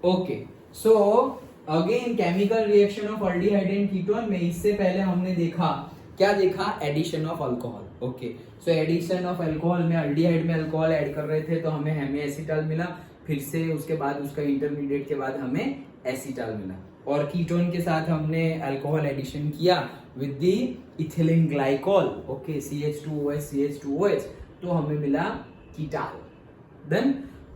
Okay, so again chemical reaction of aldehyde and ketone में इससे पहले हमने देखा, क्या देखा, addition of alcohol. Okay, so addition of alcohol में अल्डिहाइड में अल्कोहल ऐड कर रहे थे तो हमें हेमिएसिटल मिला, फिर से उसके बाद उसका इंटरमीडिएट के बाद हमें एसिटल मिला, और कीटोन के साथ हमने अल्कोहल एडिशन किया with the ethylene glycol, okay, CH2OH CH2OH, तो हमें मिला कीटाल। देन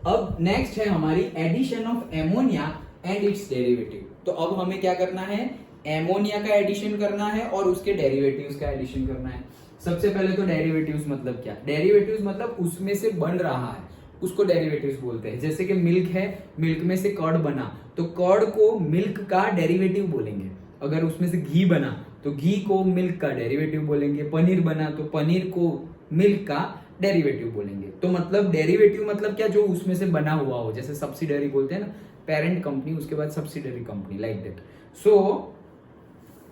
अब नेक्स्ट है हमारी addition of ammonia and its derivative. तो अब हमें क्या करना है, एमोनिया का एडिशन करना है और उसके डेरिवेटिव्स का एडिशन करना है। सबसे पहले तो डेरिवेटिव्स मतलब क्या, डेरिवेटिव्स मतलब उसमें से बन रहा है उसको डेरिवेटिव्स बोलते हैं। जैसे कि मिल्क है, मिल्क में से कर्ड बना तो कर्ड को मिल्क का डेरिवेटिव बोलेंगे। अगर उसमें से घी बना तो घी को मिल्क का डेरिवेटिव बोलेंगे। पनीर बना तो पनीर को मिल्क का डेरिवेटिव बोलेंगे। तो मतलब डेरिवेटिव मतलब क्या, जो उसमें से बना हुआ हो। जैसे सब्सिडरी बोलते हैं ना, पेरेंट कंपनी उसके बाद subsidiary company, like that. So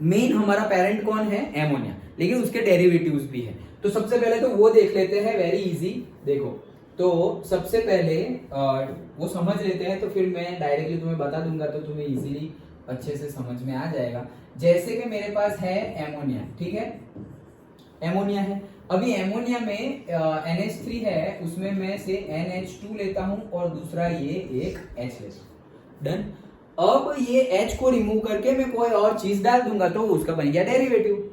main हमारा पेरेंट कौन है, एमोनिया, लेकिन उसके डेरिवेटिव्स भी है। तो सबसे पहले तो वो देख लेते हैं, वेरी इजी। देखो, तो सबसे पहले वो समझ लेते हैं, तो फिर मैं डायरेक्टली तुम्हें बता दूंगा तो तुम्हें इजीली अच्छे से समझ में आ जाएगा। जैसे कि मेरे पास है एमोनिया, ठीक है, एमोनिया है। अभी एमोनिया में NH3 है, उसमें मैं से NH2 लेता हूं और दूसरा ये एक H लेता हूं। डन। अब ये H को रिमूव करके मैं कोई और चीज डाल दूंगा तो उसका बन गया डेरिवेटिव।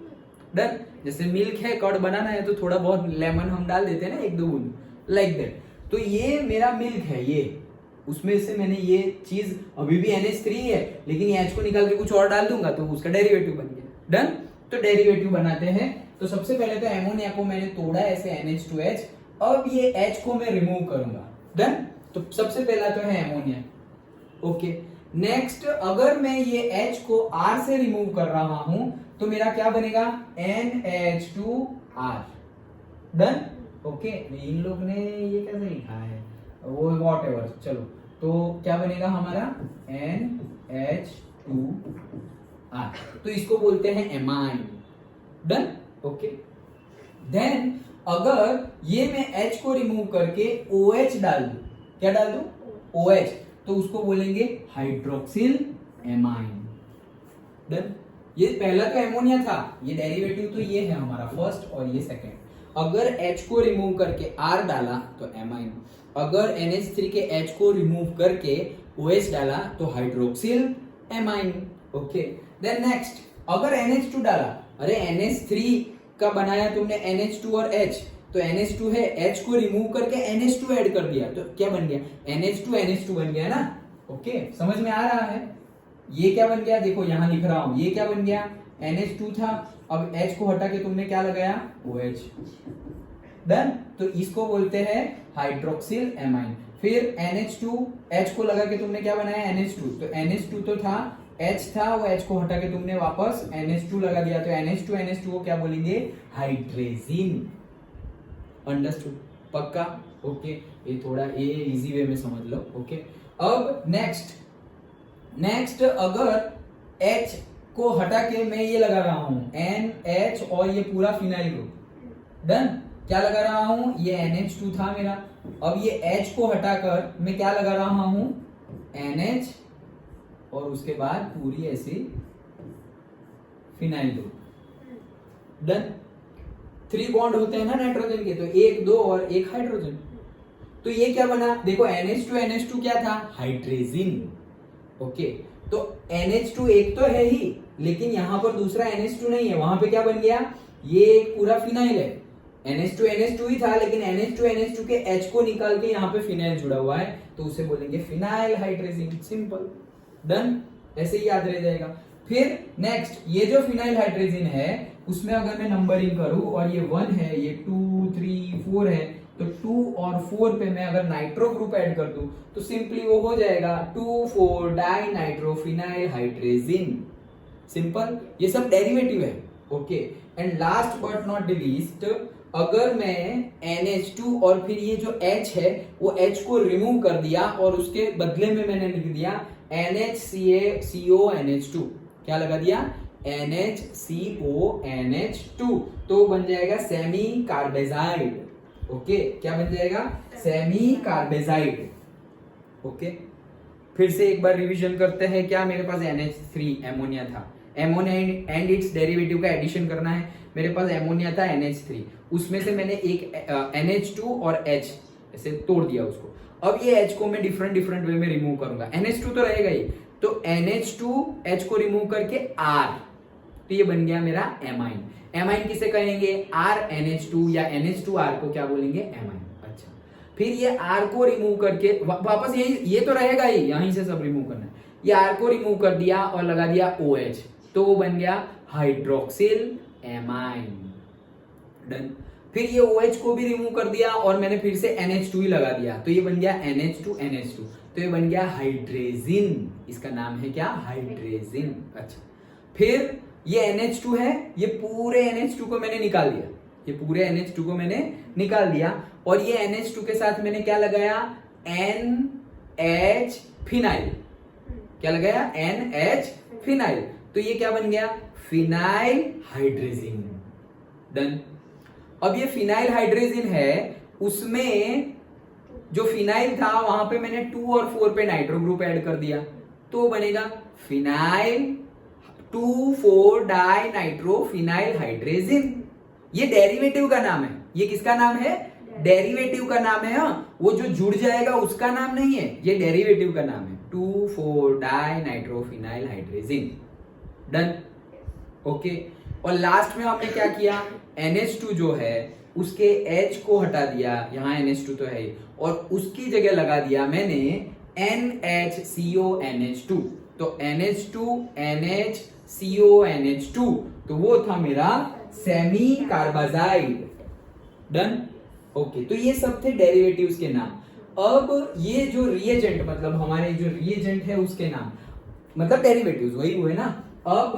डन। जैसे मिल्क है, कर्ड बनाना है तो थोड़ा बहुत लेमन हम डाल देते हैं ना, एक दो बूंद, लाइक दैट। तो ये मेरा मिल्क है, ये उसमें से मैंने ये चीज, अभी भी NH3 है लेकिन H को निकाल के कुछ और डाल दूंगा तो उसका डेरिवेटिव बन गया। डन। तो डेरिवेटिव बनाते हैं। तो सबसे पहले तो एमोनिया को मैंने तोड़ा ऐसे NH2H, अब ये H को मैं रिमूव करूंगा। डन। तो सबसे पहला तो है एमोनिया। ओके, नेक्स्ट अगर मैं ये H को R से रिमूव कर रहा हूं तो मेरा क्या बनेगा, NH2R। डन। ओके, इन लोग ने ये कैसे लिखा है, वो वॉट एवर, चलो। तो क्या बनेगा हमारा NH2R, तो इसको बोलते हैं एमाइन। डन। ओके, देन अगर ये मैं H को रिमूव करके OH डाल दूं, क्या डाल दूं, OH, तो उसको बोलेंगे हाइड्रोक्सिल एमाइन। डन। ये पहला तो एमोनिया था, ये डेरिवेटिव तो ये है हमारा फर्स्ट और ये सेकंड। अगर H को रिमूव करके R डाला तो एमाइन, अगर NH3 के H को रिमूव करके OH डाला तो hydroxyl amine. Okay, then next अगर NH2 डाला, अरे NH3 का बनाया तुमने NH2 और H, तो NH2 है, H को रिमूव करके NH2 ऐड कर दिया तो क्या बन गया, NH2 बन गया ना। ओके, समझ में आ रहा है। ये क्या बन गया, देखो यहां लिख रहा हूं, ये क्या बन गया, NH2 था, अब H को हटा के तुमने क्या लगाया, OH। डन। तो इसको बोलते हैं हाइड्रोक्सिल एमाइन। फिर NH2, H को लगा के तुमने क्या बनाया, NH2, तो NH2 तो था, H था, वो H को हटा के तुमने वापस NH2 लगा दिया, तो NH2 को क्या बोलेंगे, हाइड्रेजिन। अंडरस्टूड, पक्का। ओके, ये थोड़ा ये इजी वे में समझ लो। ओके, अब नेक्स्ट अगर H को हटा के मैं ये लगा रहा हूं NH और ये पूरा फिनाइल ग्रुप। डन। क्या लगा रहा हूं, ये NH2 था मेरा, अब ये H को हटाकर मैं क्या लगा रहा हूं, NH और उसके बाद पूरी ऐसी फिनाइल ग्रुप। डन। 3 बॉन्ड होते हैं ना नाइट्रोजन के, तो 1 2 और 1 हाइड्रोजन। तो ये क्या बना, देखो NH2 क्या था, हाइड्रेजिन। ओके, तो NH2 एक तो है ही, लेकिन यहां पर दूसरा NH2 नहीं है, वहां पे क्या बन गया, ये एक पूरा फिनाइल है। NH2 ही था, लेकिन NH2 के H को निकाल के यहाँ पे फिनाइल जुड़ा हुआ है, तो उसे बोलेंगे फिनाइल हाइड्रेजिन। सिंपल। डन। ऐसे ही याद रह जाएगा। फिर नेक्स्ट ये जो फिनाइल हाइड्रेजिन है उसमें अगर मैं नंबरिंग करूं और ये 1 है, ये 2 3 4 है, तो 2 और 4 पे मैं अगर नाइट्रो ग्रुप ऐड कर दूं तो सिंपली वो हो जाएगा 2,4 dinitrophenylhydrazine. Simple, ये सब डेरिवेटिव है। Okay, and last but not the least, अगर मैं NH2 और फिर ये जो H है वो H को रिमूव कर दिया और उसके बदले में मैंने लिख दिया NHCONH2, क्या लगा दिया, NHCONH2, तो बन जाएगा सेमी कार्बेजाइड। ओके, क्या बन जाएगा, सेमी कार्बेजाइड। ओके, फिर से एक बार रिवीजन करते हैं। क्या मेरे पास NH3 एमोनिया था, एमोनिया एंड इट्स डेरिवेटिव का एडिशन करना है। मेरे पास एमोनिया था NH3, उसमें से मैंने एक NH2 और H ऐसे तोड़ दिया उसको। अब ये H को मैं डिफरेंट वे में रिमूव करूंगा। NH2 तो रहेगा ही, तो NH2H को रिमूव करके R, तो ये बन गया मेरा एमाइन। एमाइन किसे कहेंगे, RNH2 या NH2R को क्या बोलेंगे, एमाइन। अच्छा, फिर ये R को रिमूव करके वापस यही, ये तो रहेगा ही, यहीं से सब रिमूव करना है। ये R को रिमूव कर दिया और लगा दिया OH, तो वो बन गया हाइड्रोक्सिल एमाइन। डन। फिर ये OH को भी रिमूव कर दिया और मैंने फिर से NH2 ही लगा दिया, तो ये बन गया NH2, तो ये बन गया हाइड्रेजिन। इसका नाम है क्या, हाइड्रेजिन। अच्छा, फिर ये NH2 है, ये पूरे NH2 को मैंने निकाल दिया, ये पूरे NH2 को मैंने निकाल दिया और ये NH2 के साथ मैंने क्या लगाया, NH फिनाइल। क्या लगाया, NH फिनाइल, तो ये क्या बन गया, फिनाइल हाइड्रेजिन। डन। अब ये फिनाइल हाइड्रेजिन है, उसमें जो फिनाइल था वहां पे मैंने 2 और 4 पे नाइट्रो ग्रुप ऐड कर दिया, तो बनेगा phenyl 2,4 dinitrophenylhydrazine. ये डेरिवेटिव का नाम है। ये किसका नाम है, डेरिवेटिव का नाम है। हाँ, वो जो जुड़ जाएगा उसका नाम नहीं है, ये डेरिवेटिव का नाम है, 2,4 dinitrophenylhydrazine. Done. Okay, और लास्ट में हमने क्या किया, NH2 जो है उसके H को हटा दिया, यहां NH2 तो है ही, और उसकी जगह लगा दिया मैंने NHCONH2, तो NH2NHCONH2, तो वो था मेरा सेमी कार्बाजाइड। डन। ओके, तो ये सब थे डेरिवेटिव्स के नाम। अब ये जो रिएजेंट, मतलब हमारे जो रिएजेंट है उसके नाम, मतलब डेरिवेटिव्स वही हुए ना। अब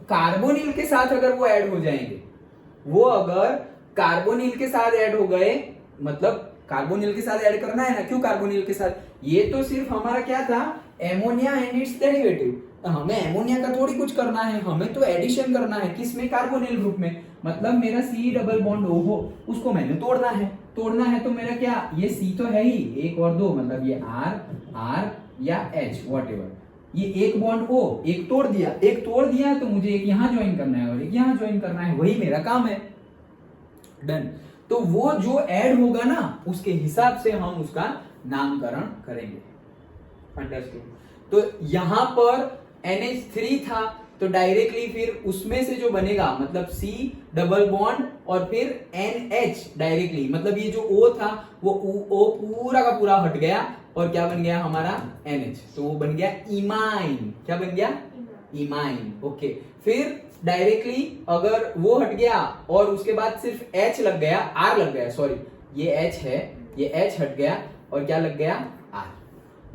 कार्बोनिल के साथ अगर वो ऐड हो जाएंगे, वो अगर कार्बोनिल के साथ ऐड हो गए, मतलब कार्बोनिल के साथ ऐड करना है ना, क्यों कार्बोनिल के साथ, ये तो सिर्फ हमारा क्या था, एमोनिया एंड इट्स डेरिवेटिव, हमें एमोनिया का थोड़ी कुछ करना है, हमें तो एडिशन करना है, किसमें, कार्बोनिल ग्रुप में। मतलब मेरा C डबल बॉन्ड OH उसको मैंने तोड़ना है, तो मेरा क्या, ये C तो है ही, 1 और 2, मतलब ये R या H व्हाटएवर, ये एक बॉन्ड O एक तोड़ दिया, तो मुझे एक यहां ज्वाइन करना है और एक यहां ज्वाइन करना है, वही मेरा काम है। डन। तो वो जो ऐड होगा ना, उसके हिसाब से हम उसका नामकरण करेंगे। अंडरस्टूड। तो यहां पर NH3 था, तो डायरेक्टली फिर उसमें से जो बनेगा, मतलब C डबल बॉन्ड और फिर NH डायरेक्टली, मतलब ये जो O था वो O पूरा का पूरा हट गया और क्या बन गया हमारा NH, तो वो बन गया इमाइन। क्या बन गया, इमाइन। ओके, फिर डायरेक्टली अगर वो हट गया और उसके बाद सिर्फ H लग गया, R लग गया, सॉरी ये H है, ये H हट गया और क्या लग गया, R,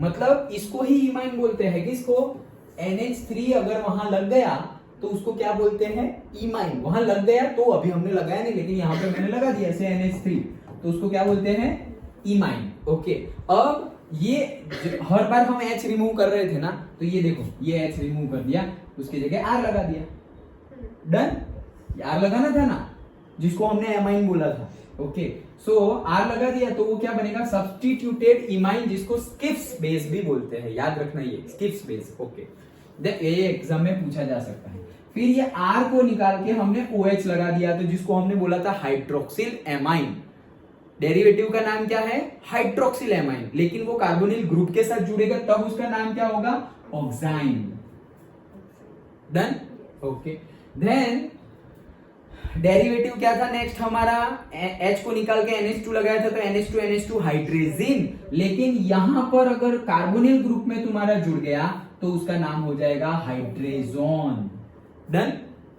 मतलब इसको ही इमाइन बोलते हैं। किसको, NH3 अगर वहां लग गया तो उसको क्या बोलते हैं, इमाइन। वहां लग गया तो अभी हमने लगाया नहीं, लेकिन यहां पे मैंने लगा दिया ऐसे NH3, तो उसको क्या बोलते हैं, इमाइन। ओके, अब ये हर बार हम H रिमूव कर रहे थे ना, तो ये देखो ये H रिमूव कर दिया, उसकी जगह R लगा दिया। डन। R लगाना था ना, जिसको हमने एमाइन बोला था। ओके, सो R लगा दिया, तो वो क्या बनेगा, सब्स्टिट्यूटेड इमाइन, जिसको स्किप्स बेस भी बोलते हैं, याद रखना ये स्किप्स बेस। ओके, ये एग्जाम में पूछा जा सकता है। फिर ये R को निकाल के हमने OH लगा दिया, तो जिसको हमने बोला था हाइड्रोक्सिल एमाइन, डेरिवेटिव का नाम क्या है, हाइड्रोक्सिल एमाइन, लेकिन वो कार्बोनिल ग्रुप के साथ जुड़ेगा तब उसका नाम क्या होगा, ऑक्साइन। डन। ओके, देन डेरिवेटिव क्या था नेक्स्ट हमारा, H को निकाल के NH2 लगाया था, तो NH2 हाइड्रेजिन, लेकिन यहां पर अगर कार्बोनिल ग्रुप में तुम्हारा जुड़ गया तो उसका नाम हो जाएगा हाइड्रेजोन। डन।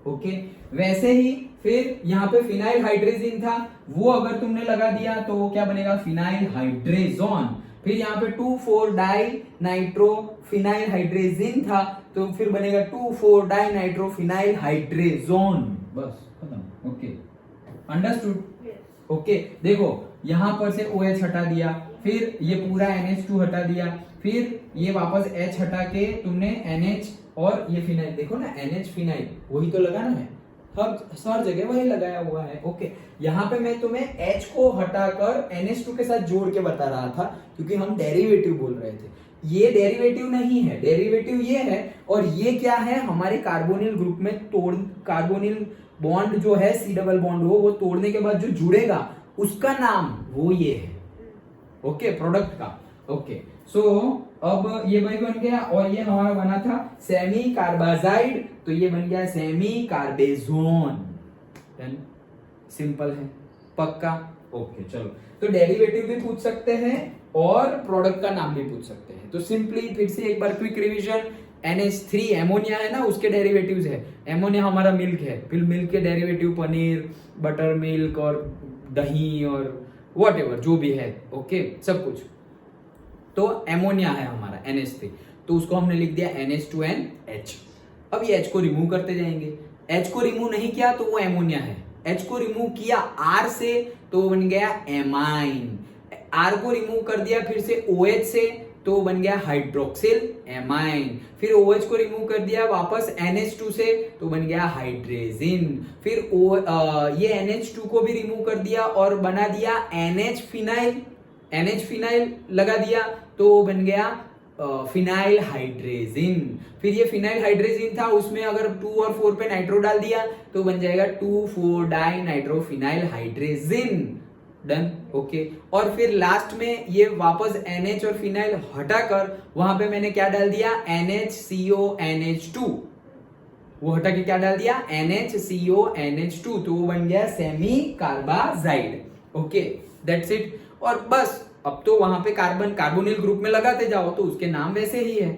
ओके, वैसे ही फिर यहाँ पे फिनाइल हाइड्रेजिन था, वो अगर तुमने लगा दिया तो वो क्या बनेगा, फिनाइल हाइड्रेजोन। फिर यहाँ पे 2,4 डाई नाइट्रो फिनाइल हाइड्रेजिन था, तो फिर बनेगा 2,4 डाई नाइट्रो फिनाइल हाइड्रेजोन। बस खत्म। Okay, understood. ओके, देखो यहां पर से OH हटा दिया, फिर ये पूरा NH2 हटा दिया, फिर ये वापस H हटा के तुमने NH और ये फिनाइल, देखो ना NH फिनाइल वही तो लगाना है हर जगह वही लगाया हुआ है। ओके, यहाँ पे मैं तुम्हें H को हटाकर NH2 के साथ जोड़ के बता रहा था क्योंकि हम डेरिवेटिव बोल रहे थे। ये डेरिवेटिव नहीं है, डेरिवेटिव ये है, और ये क्या है, हमारे कार्बोनिल ग्रुप में कार्बोनिल बॉन्ड जो है C डबल बॉन्ड वो तोड़ने के बाद जो जुड़ेगा उसका नाम वो ये है। ओके, प्रोडक्ट का। ओके, सो अब ये भाई बन गया, और ये हमारा बना था सेमी कार्बाजाइड, तो ये बन गया सेमी कार्बेजोन। सिंपल है, पक्का। ओके, चलो, तो डेरिवेटिव भी पूछ सकते हैं और प्रोडक्ट का नाम भी पूछ सकते हैं। तो सिंपली फिर से एक बार क्विक रिवीजन, NH3 एमोनिया है ना, उसके डेरिवेटिव्स है। एमोनिया हमारा मिल्क है, फिर मिल्क के डेरिवेटिव पनीर, बटर मिल्क और दही और व्हाटएवर जो भी है। ओके, सब कुछ। तो एमोनिया है हमारा NH3, तो उसको हमने लिख दिया NH2NH। अब ये H को रिमूव करते जाएंगे। H को रिमूव नहीं किया तो वो एमोनिया है, H को रिमूव किया R से तो वो बन गया एमाइन, R को रिमूव कर दिया फिर से OH से तो बन गया हाइड्रोक्सिल एमाइन, फिर OH को रिमूव कर दिया वापस NH2 से तो बन गया हाइड्रेजिन, फिर ये NH2 को भी रिमूव कर दिया और बना दिया NH फिनाइल, NH फिनाइल लगा दिया तो बन गया फिनाइल हाइड्रेजिन, फिर ये फिनाइल हाइड्रेजिन था, उसमें अगर 2 और 4 पे नाइट्रो डाल दिया तो बन जाएगा 2,4 dinitrophenylhydrazine. Done. Okay, और फिर लास्ट में ये वापस NH और फिनाइल हटाकर वहां पे मैंने क्या डाल दिया, NHCONH2, वो हटा के क्या डाल दिया, NHCONH2, तो वो बन गया semi carbazide. Okay, that's it. और बस अब तो वहां पे कार्बोनिल ग्रुप में लगाते जाओ तो उसके नाम वैसे ही है।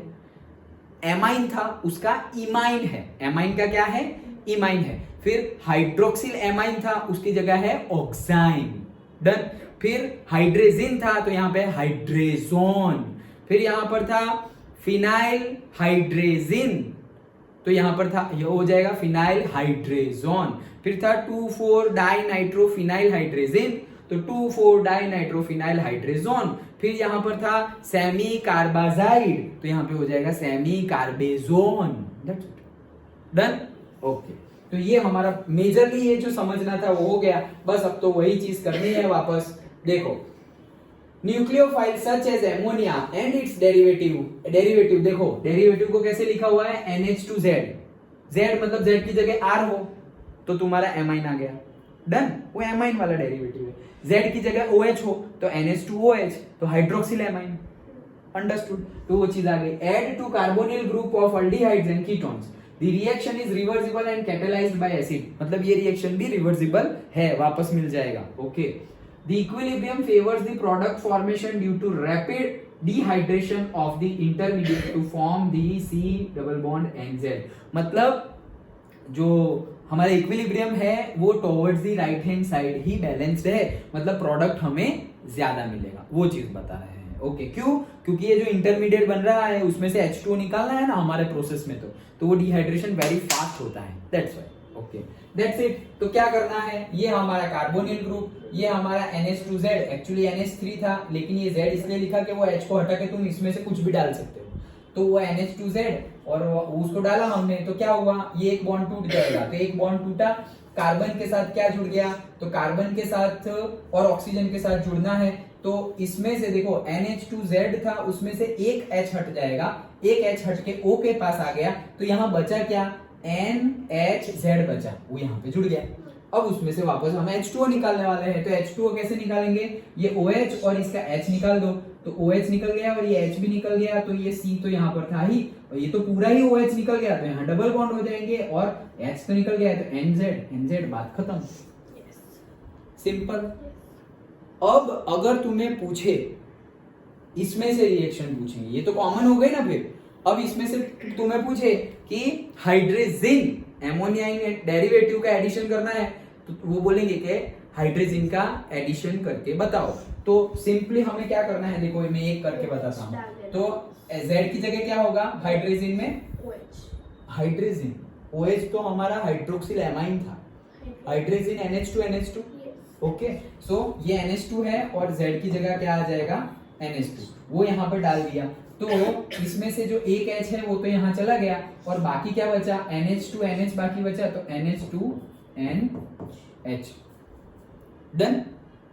एमाइन था, उसका इमाइन है, एमाइन का क्या है, इमाइन है। फिर हाइड्रोक्सिल एमाइन था, उसकी जगह है ऑक्साइन। डन। फिर हाइड्रेजिन था तो यहां पे हाइड्रेजोन, फिर यहां पर था फिनाइल हाइड्रेजिन तो यहां पर था, ये हो जाएगा फिनाइल हाइड्रेजोन। फिर था 2,4 डाई नाइट्रो फिनाइल हाइड्रेजिन तो 2,4 डाई नाइट्रो फिनाइल हाइड्रेजोन। फिर यहां पर था सेमी कार्बाजाइड तो यहां पे हो जाएगा सेमी कार्बेजोन। डन। ओके, तो ये हमारा मेजरली ये जो समझना था वो हो गया। बस अब तो वही चीज करनी है वापस। देखो, nucleophile such as ammonia and its derivative देखो, डेरिवेटिव को कैसे लिखा हुआ है, NH2Z, Z मतलब Z की जगह R हो तो तुम्हारा एमाइन आ गया। डन, वो एमाइन वाला डेरिवेटिव है। Z की जगह OH हो तो NH2OH तो हाइड्रोक्सिल एमाइन। अंडरस्टूड, तो वो चीज आ गई। Add to carbonyl group of aldehydes and ketones, the reaction is reversible and catalysed by acid, मतलब ये रिएक्शन भी रिवर्सिबल है, वापस मिल जाएगा। Okay, the equilibrium favours the product formation due to rapid dehydration of the intermediate to form the C double bond NZ, मतलब जो हमारा इक्विलिब्रियम है वो towards the right hand side ही बैलेंस्ड है, मतलब प्रोडक्ट हमें ज्यादा मिलेगा, वो चीज बता रहे हैं। ओके, क्यों, क्योंकि ये जो इंटरमीडिएट बन रहा है उसमें से H2O निकालना है ना हमारे प्रोसेस में, तो वो डिहाइड्रेशन वेरी फास्ट होता है, that's why. Okay, that's it. तो क्या करना है, ये हमारा कार्बोनिल ग्रुप, ये हमारा NH2Z, एक्चुअली NH3 था लेकिन ये Z इसलिए लिखा कि वो H को हटा के तुम इसमें से कुछ भी डाल सकते हो, तो वो NH2Z और उसको डाला हमने तो क्या हुआ, ये एक बॉन्ड टूट जाएगा, तो एक बॉन्ड टूटा, कार्बन के साथ क्या जुड़ गया, तो कार्बन के साथ और ऑक्सीजन के साथ जुड़ना है, तो इसमें से देखो NH2Z था, उसमें से एक H हट जाएगा, एक H हट के O के पास आ गया, तो यहां बचा क्या, NHZ बचा, वो यहां पे जुड़ गया। अब उसमें से वापस हम H2O निकालने वाले हैं, तो H2O कैसे निकालेंगे, ये OH और इसका H निकाल दो, तो OH निकल गया और ये H भी निकल गया, तो ये C तो यहाँ पर था ही, और ये तो पूरा ही OH निकल गया, तो यहाँ डबल बॉन्ड हो जाएंगे, और H तो निकल गया है तो NZ, बात खत्म। सिंपल। अब अगर तुम्हें पूछे इसमें से रिएक्शन पूछेंगे, ये तो कॉमन हो गई ना, फिर अब इसमें से तुम्हें पूछे कि हाइड्रेजिन एमोनिया डेरिवेटिव का एडिशन करना है, तो वो बोलेंगे कि हाइड्रेजिन का एडिशन करके बताओ, तो सिंपली हमें क्या करना है, देखो मैं एक करके बताता हूँ। तो Z की जगह क्या होगा हाइड्रेजिन में, हाइड्रेजिन, OH तो हमारा हाइड्रोक्सिल एमाइन था, हाइड्रेजिन NH2 ओके, सो ये NH2 है और Z की जगह क्या आ जाएगा NH2, वो यहाँ पर डाल दिया, तो इसमें से जो एक H है वो तो यहाँ चला गया और बाकी क्या बचा, NH2 NH बाकी बचा, तो NH2 NH। डन।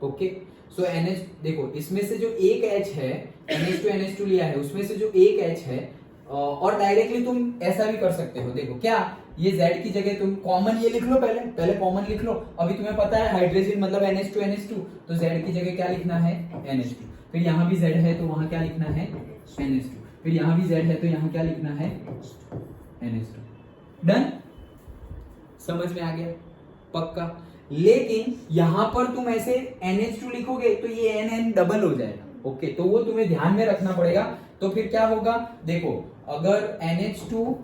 ओके, सो NH देखो, इसमें से जो एक H है, NH2 लिया है, उसमें से जो एक H है, और डायरेक्टली तुम ऐसा भी कर सकते हो। देखो क्या, ये Z की जगह तुम कॉमन ये लिख लो, पहले कॉमन लिख लो। अभी तुम्हें पता है हाइड्रोजन मतलब NH2 तो Z की जगह क्या लिखना है, NH2। फिर यहाँ भी Z है तो वहां क्या लिखना है, NH2। फिर यहाँ भी Z है तो यहाँ क्या लिखना है, NH2। डन, समझ में आ गया पक्का। लेकिन यहां पर तुम ऐसे NH2 लिखोगे तो ये NN डबल हो जाएगा। ओके, तो वो तुम्हें ध्यान में रखना पड़ेगा। तो फिर क्या होगा, देखो अगर NH2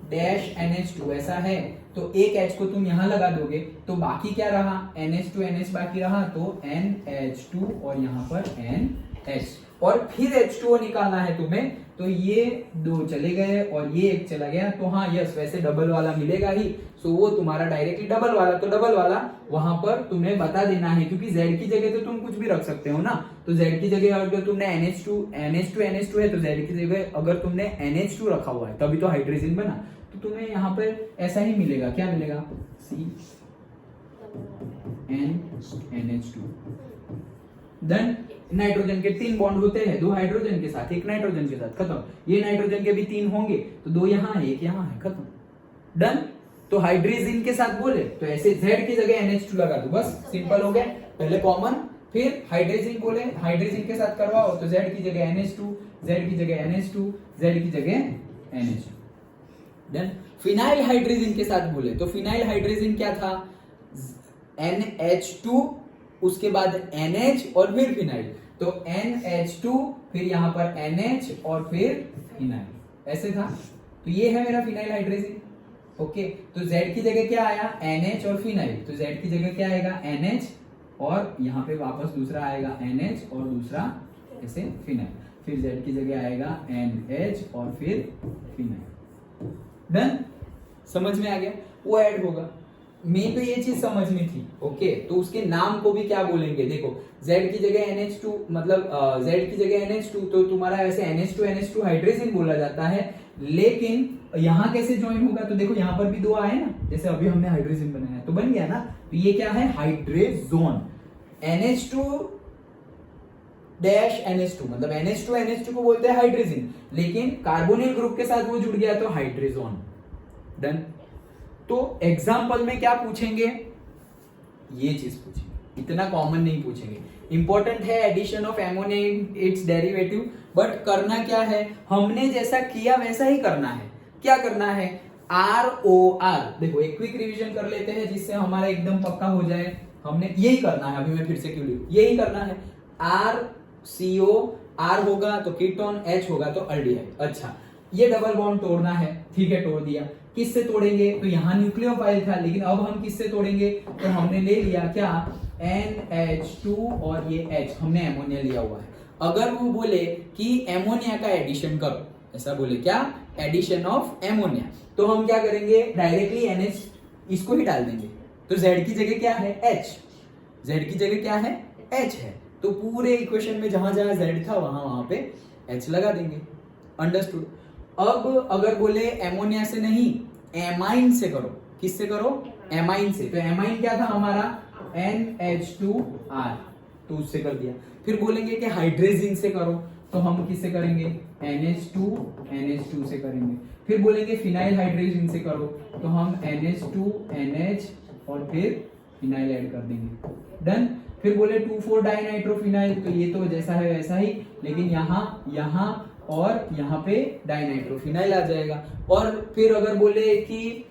डैश NH2 ऐसा है तो एक H को तुम यहां लगा दोगे तो बाकी क्या रहा, NH2 NH बाकी रहा, तो NH2 और यहां पर NH, और फिर H2O निकालना है तुम्हें, तो ये दो चले गए और ये एक चला गया, तो हाँ यस, वैसे डबल वाला मिलेगा ही। सो वो तुम्हारा डायरेक्टली डबल वाला, तो डबल वाला वहां पर तुम्हें बता देना है, क्योंकि Z की जगह तो तुम कुछ भी रख सकते हो ना। तो Z की जगह अगर तुमने NH2 है तो Z की जगह अगर तुमने NH2 रखा हुआ है तभी तो हाइड्रोजन बना, तो तुम्हें यहाँ पर ऐसा ही मिलेगा। क्या मिलेगा, CNH2। देन नाइट्रोजन के 3 बॉन्ड होते हैं, 2 हाइड्रोजन के साथ, 1 नाइट्रोजन के साथ, खत्म। ये नाइट्रोजन के भी 3 होंगे तो 2 यहाँ है, 1 यहाँ है, खत्म। डन। तो हाइड्रोजन के साथ बोले तो ऐसे Z की जगह NH2 लगा दो, बस सिंपल हो गया। पहले कॉमन, फिर हाइड्रोजन बोले, हाइड्रोजन के साथ करवाओ तो Z की जगह NH2, Z की जगह NH2, Z की जगह NH2। डन। फिनाइल हाइड्रोजन के साथ बोले तो फिनाइल हाइड्रोजन क्या था, NH2, उसके बाद NH और फिर फिनाइल, तो NH2 फिर यहां पर NH और फिर फिनाइल, ऐसे था। तो ये है मेरा फिनाइल हाइड्रोजन। ओके, तो Z की जगह क्या आया, NH और फिनाइल, तो Z की जगह क्या आएगा, NH, और यहाँ पे वापस दूसरा आएगा NH और दूसरा ऐसे फिनाइल, फिर Z की जगह आएगा NH और फिर फिनाइल। डन, समझ में आ गया, वो ऐड होगा। मेन तो ये चीज समझनी थी। ओके, तो उसके नाम को भी क्या बोलेंगे, देखो Z की जगह NH2 मतलब Z की जगह NH2, तो तुम्हारा ऐसे NH2 हाइड्रोजन बोला जाता है। लेकिन यहाँ कैसे ज्वाइन होगा, तो देखो यहाँ पर भी 2 आए ना, जैसे अभी हमने हाइड्रोजन बनाया तो बन गया ना, तो ये क्या है, हाइड्रेजोन। NH2 डैश NH2 मतलब NH2 को बोलते हैं हाइड्रोजन, लेकिन कार्बोनिल ग्रुप के साथ वो जुड़ गया तो हाइड्रेजोन। डन। तो एग्जाम्पल में क्या पूछेंगे, ये चीज पूछेंगे, इतना कॉमन नहीं पूछेंगे। इंपॉर्टेंट है addition of ammonia its derivative, but करना क्या है, हमने जैसा किया वैसा ही करना है। क्या करना है, ROR, देखो एक क्विक रिवीजन कर लेते हैं जिससे हमारा एकदम पक्का हो जाए। हमने यही करना है, अभी मैं फिर से क्यों लिखूं, यही करना है। RCO, R होगा तो कीटोन, H होगा तो अल्डिहाइड। अच्छा, ये डबल बॉन्ड तोड़ना है, ठीक है, तोड़ दिया। किससे तोड़ेंगे, तो यहाँ न्यूक्लियोफाइल था, लेकिन अब हम किससे तोड़ेंगे, तो हमने ले लिया क्या, NH2 और ये H, हमने एमोनिया लिया हुआ है। अगर वो बोले कि एमोनिया का एडिशन करो, ऐसा बोले क्या, एडिशन ऑफ एमोनिया, तो हम क्या करेंगे, डायरेक्टली NH इसको ही डाल देंगे। तो Z की जगह क्या है, H, Z की जगह क्या है, H है, तो पूरे इक्वेशन में जहां जहां Z था वहां पे H लगा देंगे। अंडरस्टूड। अब अगर बोले एमोनिया से नहीं, एमाइन से करो, किससे करो, एमाइन से, तो एमाइन क्या था हमारा, NH2R, तो उससे कर दिया। फिर बोलेंगे कि हाइड्रोजन से करो, तो हम किससे करेंगे, NH2 से करेंगे। फिर बोलेंगे फिनाइल हाइड्रोजन से करो, तो हम NH2 NH और फिर फिनाइल ऐड कर देंगे। डन। फिर बोले 2,4 डाइनाइट्रोफिनाइल, तो ये तो जैसा है वैसा ही, लेकिन यहाँ और यहाँ पे डाइनाइट्रोफिनाइल आ जाएगा। और फिर अगर बोले कि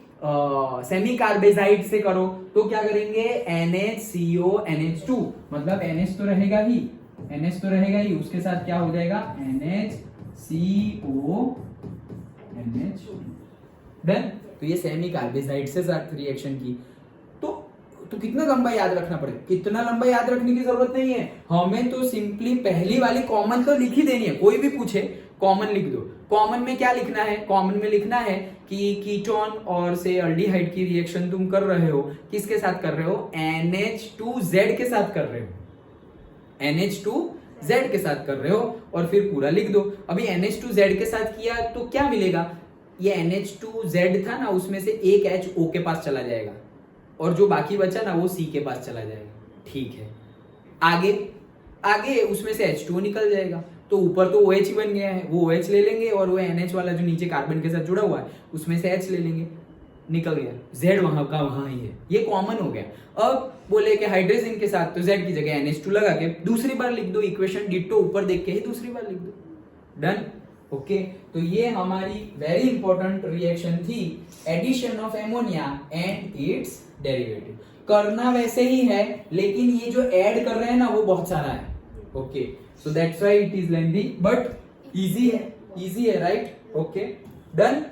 सेमी कार्बेजाइड से करो, तो क्या करेंगे, NHCO NH2, मतलब NH तो रहेगा ही, उसके साथ क्या हो जाएगा, NHCO NH। डन। तो ये सेमी कार्बेजाइड से साथ रिएक्शन की। तो कितना लंबा याद रखना पड़ेगा, इतना लंबा याद रखने की जरूरत नहीं है, हमें तो सिंपली पहली वाली कॉमन तो लिख ही देनी है। कोई भी पूछे कॉमन लिख दो। कॉमन में क्या लिखना है, कॉमन में लिखना है कि कीटोन और से अल्डिहाइड की रिएक्शन तुम कर रहे हो, किसके साथ कर रहे हो, NH2Z के साथ कर रहे हो, NH2Z के साथ कर रहे हो, और फिर पूरा लिख दो। अभी NH2Z के साथ किया तो क्या मिलेगा, ये NH2Z था ना, उसमें से एक H O के पास चला जाएगा, और जो बाकी बचा ना वो सी के पास चला जाएगा, ठीक है। आगे आगे उसमें से H2O निकल जाएगा, तो ऊपर तो OH ही बन गया है, वो OH ले लेंगे और वो NH वाला जो नीचे कार्बन के साथ जुड़ा हुआ है उसमें से H ले लेंगे, निकल गया। Z वहां का वहां ही है, ये कॉमन हो गया। अब बोले कि हाइड्रोजन के साथ तो Z की जगह NH2 लगा के दूसरी बार लिख दो, इक्वेशन डिटो ऊपर देख के ही दूसरी बार लिख दो, डन। ओके, तो ये हमारी वेरी इंपॉर्टेंट रिएक्शन थी, addition of ammonia and its derivative. करना वैसे ही है, लेकिन ये जो ऐड कर रहे हैं ना वो बहुत सारा है। Okay, so that's why it is lengthy but easy है, इजी है, राइट? Okay, done.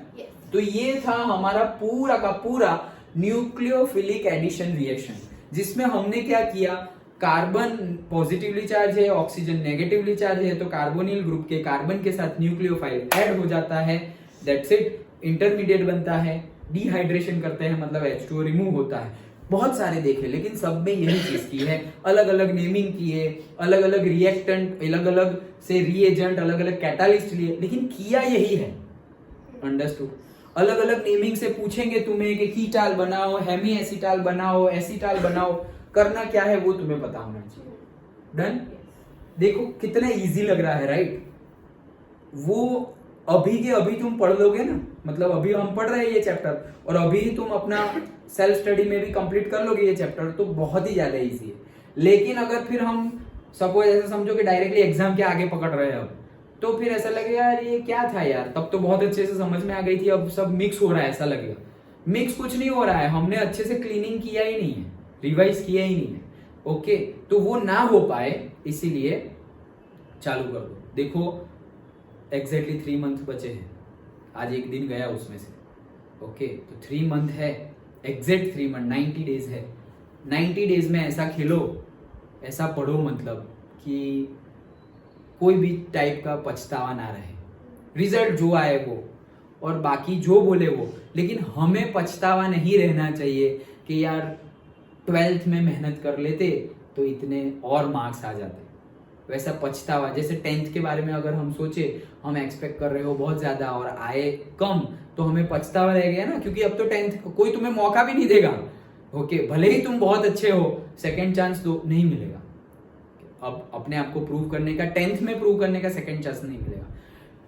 तो ये था हमारा पूरा का पूरा न्यूक्लियोफिलिक एडिशन रिएक्शन, जिसमें हमने क्या किया, कार्बन पॉजिटिवली चार्ज है, ऑक्सीजन नेगेटिवली चार्ज है, तो कार्बोनिल ग्रुप के कार्बन के साथ न्यूक्लियोफाइल ऐड हो जाता है, दैट्स इट, इंटरमीडिएट बनता है, डिहाइड्रेशन करते हैं मतलब H2O रिमूव होता है। बहुत सारे देखे, लेकिन सब में यही चीज की है, अलग अलग नेमिंग किए, अलग अलग रिएक्टेंट, अलग अलग से रिएजेंट, अलग अलग कैटालिस्ट लिए, लेकिन किया यही है, अंडरस्टूड। अलग अलग नेमिंग से पूछेंगे तुम्हें कि कीटाल बनाओ, हेमी एसिटाल बनाओ, एसिटाल बनाओ, करना क्या है वो तुम्हें पता होना चाहिए, डन। देखो कितना इजी लग रहा है, राइट? वो अभी के अभी तुम पढ़ लोगे ना, मतलब अभी हम पढ़ रहे हैं ये चैप्टर और अभी तुम अपना सेल्फ स्टडी में भी कंप्लीट कर लोगे ये चैप्टर, तो बहुत ही ज्यादा इजी है। लेकिन अगर फिर हम सपोज ऐसा समझो कि डायरेक्टली एग्जाम के आगे पकड़ रहे हैं अब, तो फिर ऐसा लगेगा यार ये क्या था यार, तब तो बहुत अच्छे से समझ में आ गई थी, अब सब मिक्स हो रहा है, ऐसा लगेगा। मिक्स कुछ नहीं हो रहा है, हमने अच्छे से क्लीनिंग किया ही नहीं है, रिवाइज किया ही नहीं है। ओके, तो वो ना हो पाए इसीलिए चालू कर दो। देखो एग्जैक्टली 3 मंथ बचे हैं, आज एक दिन गया उसमें से। ओके, तो 3 मंथ है, एग्जैक्ट 3 मंथ, 90 डेज है। 90 डेज में ऐसा खेलो, ऐसा पढ़ो, मतलब कि कोई भी टाइप का पछतावा ना रहे, रिजल्ट जो आए वो और बाकी जो बोले वो, लेकिन हमें पछतावा नहीं रहना चाहिए कि यार 12th में मेहनत कर लेते तो इतने और मार्क्स आ जाते। वैसा पछतावा, जैसे 10th के बारे में अगर हम सोचे, हम एक्सपेक्ट कर रहे हो बहुत ज्यादा और आए कम, तो हमें पछतावा रह गया ना, क्योंकि अब तो 10th कोई तुम्हें मौका भी नहीं देगा। ओके, भले ही तुम बहुत अच्छे हो, सेकेंड चांस दो, नहीं मिलेगा। अब अपने आप को प्रूव करने का, 10th में प्रूव करने का सेकेंड चांस नहीं मिलेगा।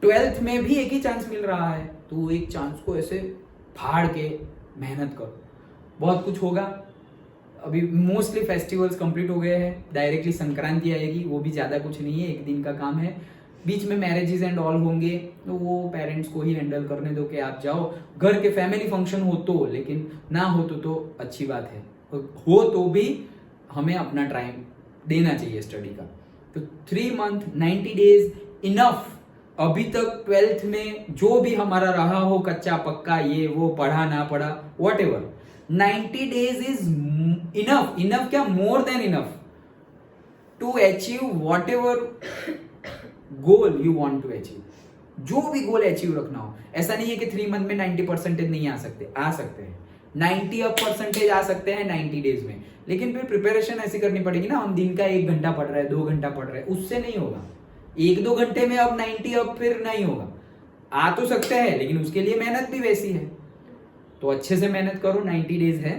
12th में भी एक ही चांस मिल रहा है, तो वो एक चांस को ऐसे फाड़ के मेहनत करो, बहुत कुछ होगा। अभी मोस्टली फेस्टिवल्स कंप्लीट हो गए हैं, डायरेक्टली संक्रांति आएगी, वो भी ज्यादा कुछ नहीं है, एक दिन का काम है। बीच में मैरिजेस एंड ऑल होंगे, तो वो पेरेंट्स को ही हैंडल करने दो कि आप जाओ, घर के फैमिली फंक्शन हो तो, लेकिन ना हो तो अच्छी बात है, हो तो भी हमें अपना टाइम देना चाहिए स्टडी का। तो 3 मंथ 90 डेज इनफ। अभी तक 12th में जो भी हमारा रहा हो, कच्चा पक्का, ये वो, पढ़ा ना पढ़ा, whatever, 90 days is enough. Enough क्या, more than enough to achieve whatever goal you want to achieve. जो भी गोल अचीव रखना हो, ऐसा नहीं है कि 3 मंथ में 90% नहीं आ सकते, आ सकते हैं 90% आ सकते हैं 90 डेज में, लेकिन फिर प्रिपरेशन ऐसी करनी पड़ेगी ना, हम दिन का 1 घंटा पढ़ रहे हैं, 2 घंटा पढ़ रहे हैं, उससे नहीं होगा। 1-2 घंटे में अब 90 अब फिर नहीं होगा, आ तो सकते हैं, लेकिन उसके लिए मेहनत भी वैसी है। तो अच्छे से मेहनत करो, 90 डेज है,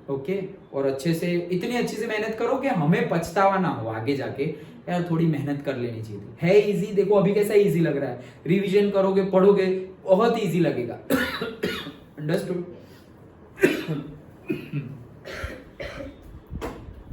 ओके, और अच्छे से, इतनी अच्छे से मेहनत करो कि हमें पछतावा ना हो आगे जाके, यार थोड़ी मेहनत कर लेनी चाहिए थी। है इजी, देखो अभी कैसा इजी लग रहा है, रिवीजन करोगे, पढ़ोगे, बहुत इजी लगेगा। अंडरस्टूड?